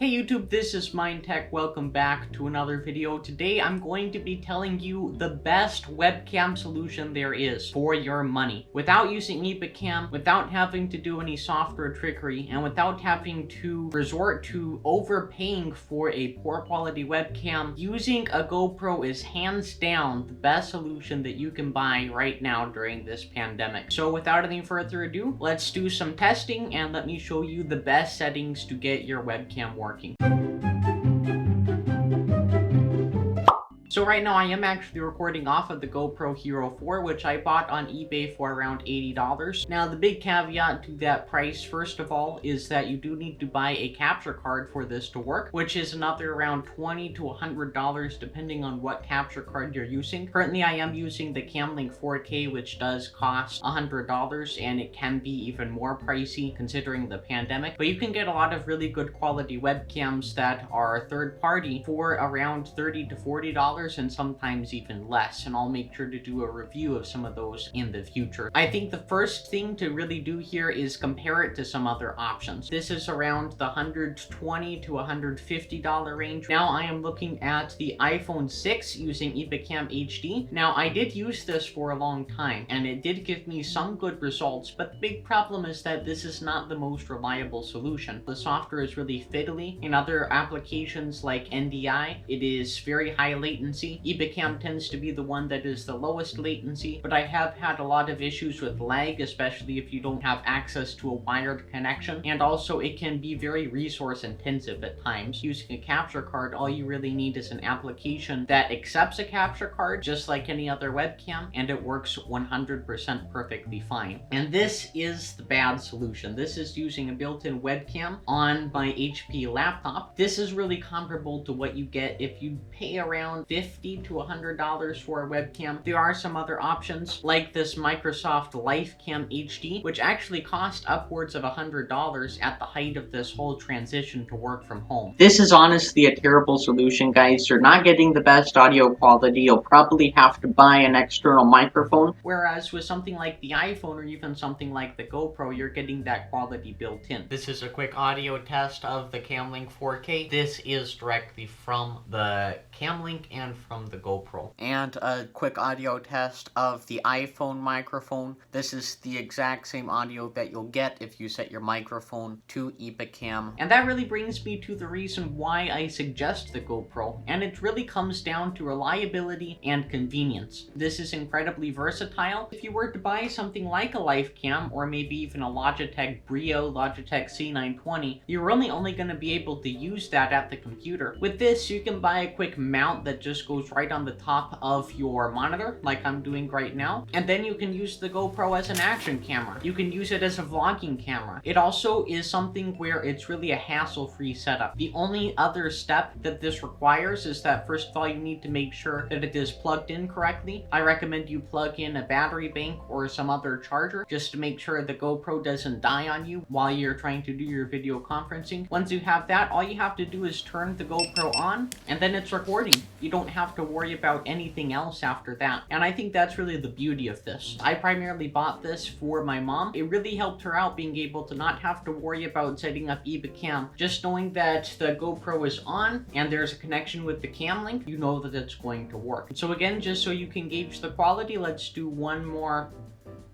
Hey YouTube, this is MindTech. Welcome back to another video. Today I'm going to be telling you the best webcam solution there is for your money. Without using EpocCam, without having to do any software trickery, and without having to resort to overpaying for a poor quality webcam, using a GoPro is hands down the best solution that you can buy right now during this pandemic. So without any further ado, let's do some testing and let me show you the best settings to get your webcam working. So right now I am actually recording off of the GoPro Hero 4, which I bought on eBay for around $80. Now the big caveat to that price, first of all, is that you do need to buy a capture card for this to work, which is another around $20 to $100 depending on what capture card you're using. Currently I am using the CamLink 4K, which does cost $100, and it can be even more pricey considering the pandemic. But you can get a lot of really good quality webcams that are third party for around $30 to $40 and sometimes even less, and I'll make sure to do a review of some of those in the future. I think the first thing to really do here is compare it to some other options. This is around the $120 to $150 range. Now I am looking at the iPhone 6 using EpocCam HD. Now I did use this for a long time and it did give me some good results, but the big problem is that this is not the most reliable solution. The software is really fiddly. In other applications like NDI, it is very high latency. EpocCam tends to be the one that is the lowest latency, but I have had a lot of issues with lag, especially if you don't have access to a wired connection, and also it can be very resource intensive at times. Using a capture card, all you really need is an application that accepts a capture card just like any other webcam, and it works 100% perfectly fine. And this is the bad solution. This is using a built-in webcam on my HP laptop. This is really comparable to what you get if you pay around $50 to $100 for a webcam. There are some other options like this Microsoft LifeCam HD, which actually cost upwards of $100 at the height of this whole transition to work from home. This is honestly a terrible solution, guys. You're not getting the best audio quality. You'll probably have to buy an external microphone, whereas with something like the iPhone or even something like the GoPro, you're getting that quality built in. This is a quick audio test of the CamLink 4K. This is directly from the CamLink and from the GoPro. And a quick audio test of the iPhone microphone. This is the exact same audio that you'll get if you set your microphone to EpocCam. And that really brings me to the reason why I suggest the GoPro, and it really comes down to reliability and convenience. This is incredibly versatile. If you were to buy something like a LifeCam or maybe even a Logitech Brio, Logitech C920, you're really only going to be able to use that at the computer. With this, you can buy a quick mount that just goes right on the top of your monitor, like I'm doing right now, and then you can use the GoPro as an action camera. You can use it as a vlogging camera. It also is something where it's really a hassle-free setup. The only other step that this requires is that first of all you need to make sure that it is plugged in correctly. I recommend you plug in a battery bank or some other charger just to make sure the GoPro doesn't die on you while you're trying to do your video conferencing. Once you have that, all you have to do is turn the GoPro on and then it's recording. You don't have to worry about anything else after that. And I think that's really the beauty of this. I primarily bought this for my mom. It really helped her out being able to not have to worry about setting up EpocCam. Just knowing that the GoPro is on and there's a connection with the CamLink, you know that it's going to work. So again, just so you can gauge the quality, let's do one more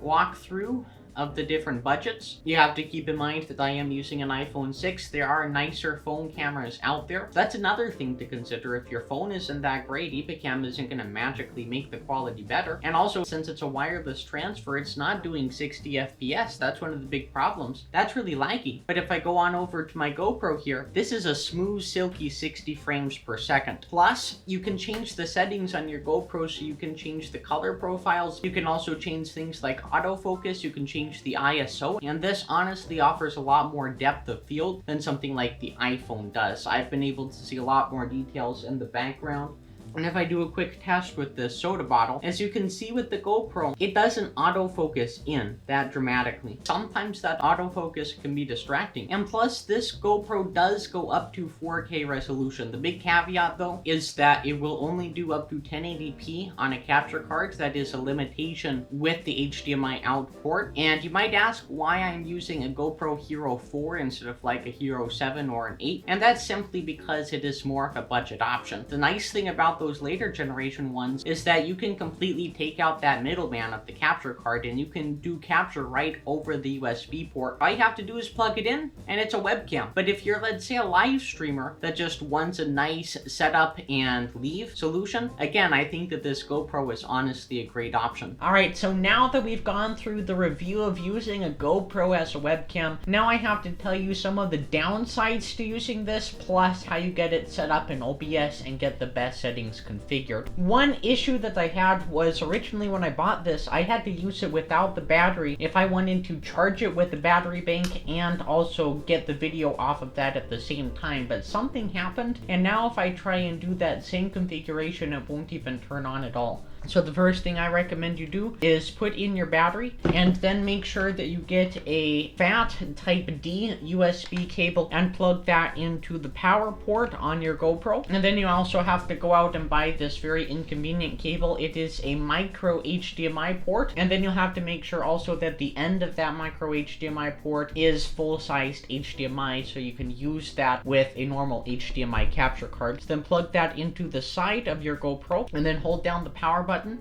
walkthrough of the different budgets. You have to keep in mind that I am using an iPhone 6. There are nicer phone cameras out there. That's another thing to consider. If your phone isn't that great, EpocCam isn't going to magically make the quality better. And also, since it's a wireless transfer, it's not doing 60 FPS. That's one of the big problems. That's really laggy. But if I go on over to my GoPro here, this is a smooth, silky 60 frames per second. Plus, you can change the settings on your GoPro, so you can change the color profiles. You can also change things like autofocus. You can change the ISO, and this honestly offers a lot more depth of field than something like the iPhone does. I've been able to see a lot more details in the background And if I do a quick test with this soda bottle, as you can see with the GoPro, it doesn't autofocus in that dramatically. Sometimes that autofocus can be distracting. And plus, this GoPro does go up to 4K resolution. The big caveat though is that it will only do up to 1080p on a capture card. That is a limitation with the HDMI out port. And you might ask why I'm using a GoPro Hero 4 instead of like a Hero 7 or an 8. And that's simply because it is more of a budget option. The nice thing about those later generation ones is that you can completely take out that middleman of the capture card and you can do capture right over the USB port. All you have to do is plug it in and it's a webcam. But if you're, let's say, a live streamer that just wants a nice setup and leave solution, again, I think that this GoPro is honestly a great option. All right, so now that we've gone through the review of using a GoPro as a webcam, now I have to tell you some of the downsides to using this, plus how you get it set up in OBS and get the best settings configured. One issue that I had was originally when I bought this, I had to use it without the battery if I wanted to charge it with the battery bank and also get the video off of that at the same time, but something happened, and now if I try and do that same configuration, it won't even turn on at all. So the first thing I recommend you do is put in your battery and then make sure that you get a fat type D USB cable and plug that into the power port on your GoPro. And then you also have to go out and buy this very inconvenient cable. It is a micro HDMI port, and then you'll have to make sure also that the end of that micro HDMI port is full-sized HDMI so you can use that with a normal HDMI capture card. So then plug that into the side of your GoPro and then hold down the power button.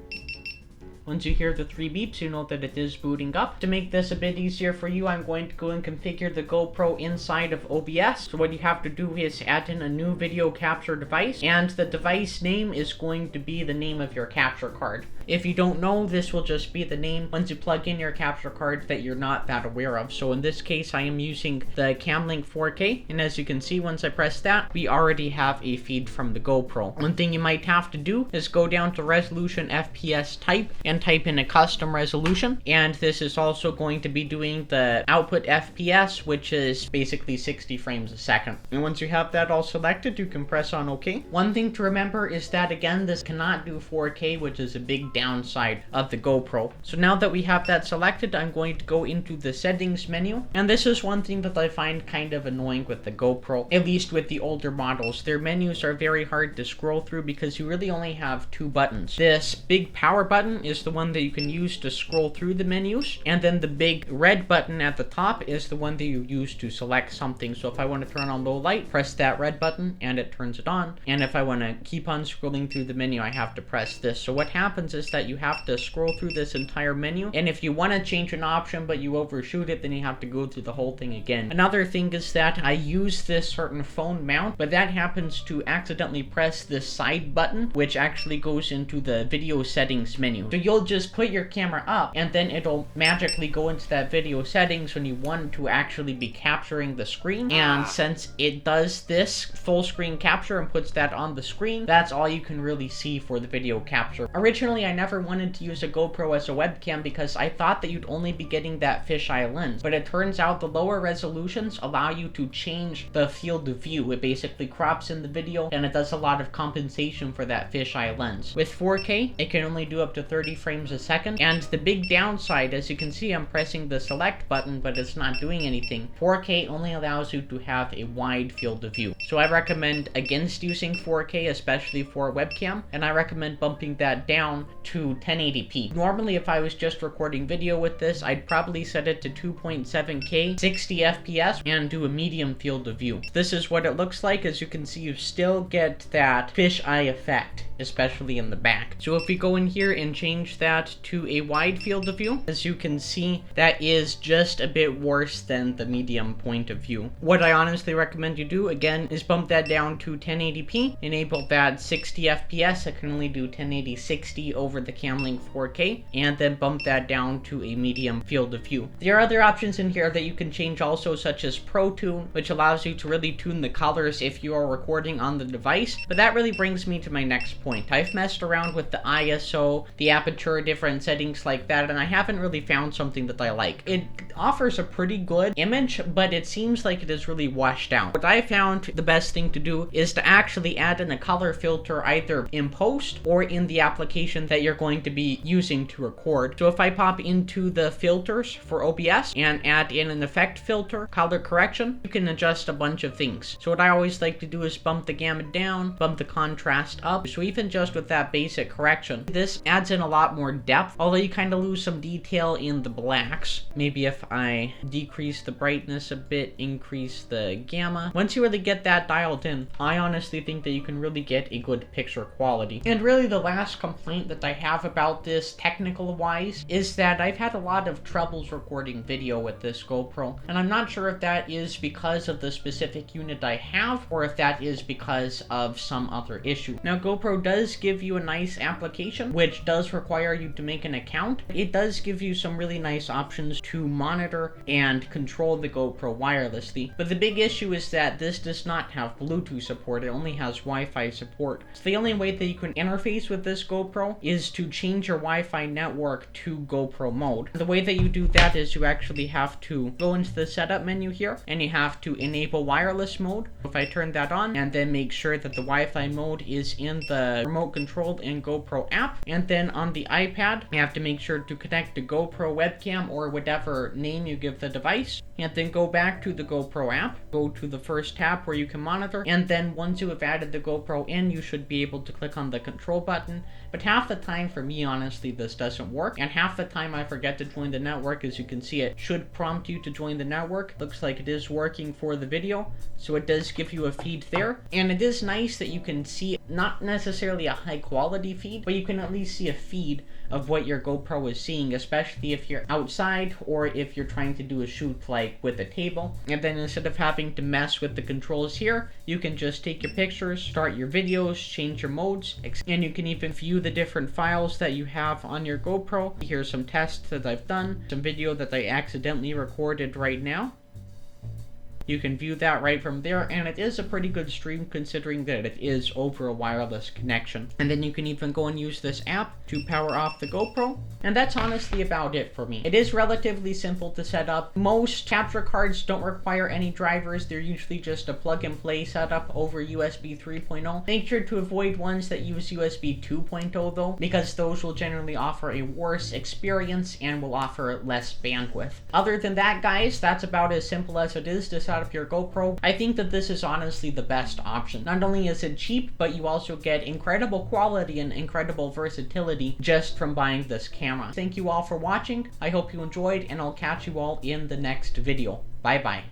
Once you hear the 3 beeps, you know that it is booting up. To make this a bit easier for you, I'm going to go and configure the GoPro inside of OBS. So what you have to do is add in a new video capture device, and the device name is going to be the name of your capture card. If you don't know, this will just be the name once you plug in your capture card that you're not that aware of. So in this case, I am using the CamLink 4K, and as you can see, once I press that, we already have a feed from the GoPro. One thing you might have to do is go down to resolution FPS type and type in a custom resolution, and this is also going to be doing the output FPS, which is basically 60 frames a second. And once you have that all selected, you can press on OK. One thing to remember is that, again, this cannot do 4K, which is a big downside of the GoPro. So now that we have that selected, I'm going to go into the settings menu, and this is one thing that I find kind of annoying with the GoPro, at least with the older models. Their menus are very hard to scroll through because you really only have 2 buttons. This big power button is the one that you can use to scroll through the menus, and then the big red button at the top is the one that you use to select something. So if I want to turn on low light, press that red button and it turns it on, and if I want to keep on scrolling through the menu, I have to press this. So what happens is that you have to scroll through this entire menu, and if you want to change an option but you overshoot it, then you have to go through the whole thing again. Another thing is that I use this certain phone mount, but that happens to accidentally press this side button, which actually goes into the video settings menu. So you'll just put your camera up and then it'll magically go into that video settings when you want to actually be capturing the screen, and since it does this full screen capture and puts that on the screen, that's all you can really see for the video capture. Originally, I never wanted to use a GoPro as a webcam because I thought that you'd only be getting that fisheye lens, but it turns out the lower resolutions allow you to change the field of view. It basically crops in the video and it does a lot of compensation for that fisheye lens. With 4K, it can only do up to 30 frames a second, and the big downside, as you can see, I'm pressing the select button but it's not doing anything. 4K only allows you to have a wide field of view. So I recommend against using 4K, especially for a webcam, and I recommend bumping that down to 1080p. Normally, if I was just recording video with this, I'd probably set it to 2.7K, 60 FPS, and do a medium field of view. This is what it looks like. As you can see, you still get that fisheye effect, especially in the back. So if we go in here and change that to a wide field of view, as you can see, that is just a bit worse than the medium point of view. What I honestly recommend you do, again, is bump that down to 1080p, enable that 60 FPS. I can only do 1080 60 over the CamLink 4K, and then bump that down to a medium field of view. There are other options in here that you can change also, such as Pro Tune, which allows you to really tune the colors if you are recording on the device, but that really brings me to my next point. point. I've messed around with the ISO, the aperture, different settings like that, and I haven't really found something that I like. It offers a pretty good image, but it seems like it is really washed out. What I found the best thing to do is to actually add in a color filter either in post or in the application that you're going to be using to record. So if I pop into the filters for OBS and add in an effect filter, color correction, you can adjust a bunch of things. So what I always like to do is bump the gamma down, bump the contrast up. So even just with that basic correction, this adds in a lot more depth, although you kind of lose some detail in the blacks. Maybe if I decrease the brightness a bit, increase the gamma. Once you really get that dialed in, I honestly think that you can really get a good picture quality. And really the last complaint that I have about this technical wise is that I've had a lot of troubles recording video with this GoPro, and I'm not sure if that is because of the specific unit I have or if that is because of some other issue. Now GoPro does give you a nice application which does require you to make an account. It does give you some really nice options to monitor and control the GoPro wirelessly, but the big issue is that this does not have Bluetooth support. It only has Wi-Fi support. So the only way that you can interface with this GoPro is to change your Wi-Fi network to GoPro mode. The way that you do that is you actually have to go into the setup menu here and you have to enable wireless mode. If I turn that on and then make sure that the Wi-Fi mode is in the remote controlled and GoPro app, and then on the iPad you have to make sure to connect to GoPro Webcam or whatever name you give the device, and then go back to the GoPro app, go to the first tab where you can monitor, and then once you have added the GoPro in, you should be able to click on the control button. But half the time for me, honestly, this doesn't work, and half the time I forget to join the network. As you can see, it should prompt you to join the network. Looks like it is working for the video, so it does give you a feed there, and it is nice that you can see not necessarily a high quality feed, but you can at least see a feed of what your GoPro is seeing, especially if you're outside or if you're trying to do a shoot like with a table. And then instead of having to mess with the controls here, you can just take your pictures, start your videos, change your modes, and you can even view the different files that you have on your GoPro. Here's some tests that I've done, some video that I accidentally recorded right now. You can view that right from there, and it is a pretty good stream considering that it is over a wireless connection. And then you can even go and use this app to power off the GoPro, and that's honestly about it for me. It is relatively simple to set up. Most capture cards don't require any drivers. They're usually just a plug-and-play setup over USB 3.0. Make sure to avoid ones that use USB 2.0 though, because those will generally offer a worse experience and will offer less bandwidth. Other than that, guys, that's about as simple as it is to set up your GoPro. I think that this is honestly the best option. Not only is it cheap, but you also get incredible quality and incredible versatility just from buying this camera. Thank you all for watching. I hope you enjoyed, and I'll catch you all in the next video. Bye bye.